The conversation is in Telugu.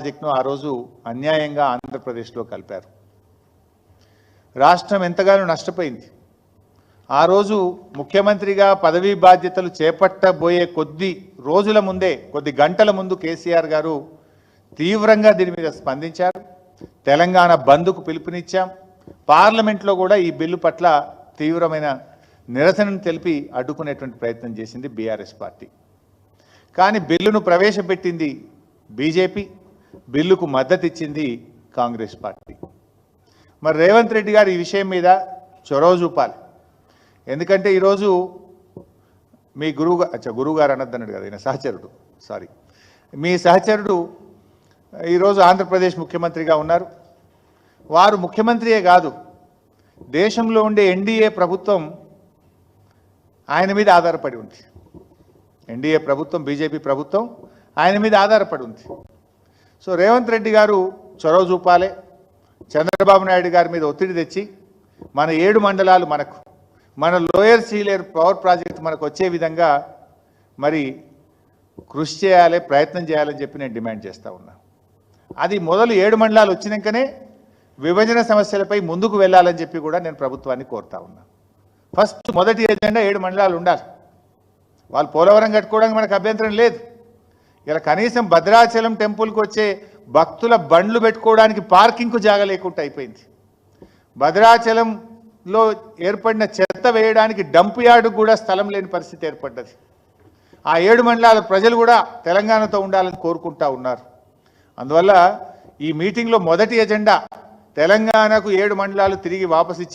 ప్రాజెక్టును ఆ రోజు అన్యాయంగా ఆంధ్రప్రదేశ్లో కలిపారు. రాష్ట్రం ఎంతగానో నష్టపోయింది. ఆ రోజు ముఖ్యమంత్రిగా పదవీ బాధ్యతలు చేపట్టబోయే కొద్ది రోజుల ముందే, కొద్ది గంటల ముందు కేసీఆర్ గారు తీవ్రంగా దీని మీద స్పందించారు. తెలంగాణ బంద్కు పిలుపునిచ్చాం. పార్లమెంట్లో కూడా ఈ బిల్లు పట్ల తీవ్రమైన నిరసనను తెలిపి అడ్డుకునేటువంటి ప్రయత్నం చేసింది బీఆర్ఎస్ పార్టీ. కానీ బిల్లును ప్రవేశపెట్టింది బీజేపీ, బిల్లుకు మద్దతు ఇచ్చింది కాంగ్రెస్ పార్టీ. మరి రేవంత్ రెడ్డి గారు ఈ విషయం మీద చొరవ చూపాలి. ఎందుకంటే ఈరోజు మీ గురువుగారు అనొద్దన్నాడు కదా, ఈయన సహచరుడు, సారీ, మీ సహచరుడు ఈరోజు ఆంధ్రప్రదేశ్ ముఖ్యమంత్రిగా ఉన్నారు. వారు ముఖ్యమంత్రియే కాదు, దేశంలో ఉండే ఎన్డీఏ ప్రభుత్వం ఆయన మీద ఆధారపడి ఉంది. ఎన్డీఏ ప్రభుత్వం, బీజేపీ ప్రభుత్వం ఆయన మీద ఆధారపడి ఉంది. సో రేవంత్ రెడ్డి గారు చొరవ చూపాలి. చంద్రబాబు నాయుడు గారి మీద ఒత్తిడి తెచ్చి మన 7 మండలాలు మనకు, మన లోయర్ సీలేరు పవర్ ప్రాజెక్ట్ మనకు వచ్చే విధంగా మరి కృషి చేయాలి, ప్రయత్నం చేయాలని చెప్పి నేను డిమాండ్ చేస్తూ ఉన్నా. అది మొదలు 7 మండలాలు వచ్చినాకనే విభజన సమస్యలపై ముందుకు వెళ్ళాలని చెప్పి కూడా నేను ప్రభుత్వాన్ని కోరుతా ఉన్నా. ఫస్ట్ మొదటి ఎజెండా 7 మండలాలు ఉండాలి. వాళ్ళు పోలవరం కట్టుకోవడానికి మనకు అభ్యంతరం లేదు. ఇలా కనీసం భద్రాచలం టెంపుల్కి వచ్చే భక్తుల బండ్లు పెట్టుకోవడానికి పార్కింగ్కు జాగా లేకుండా అయిపోయింది. భద్రాచలంలో ఏర్పడిన చెత్త వేయడానికి డంప్ యార్డుకు కూడా స్థలం లేని పరిస్థితి ఏర్పడ్డది. ఆ 7 మండలాల ప్రజలు కూడా తెలంగాణతో ఉండాలని కోరుకుంటా ఉన్నారు. అందువల్ల ఈ మీటింగ్లో మొదటి ఎజెండా తెలంగాణకు 7 మండలాలు తిరిగి వాపసు ఇచ్చి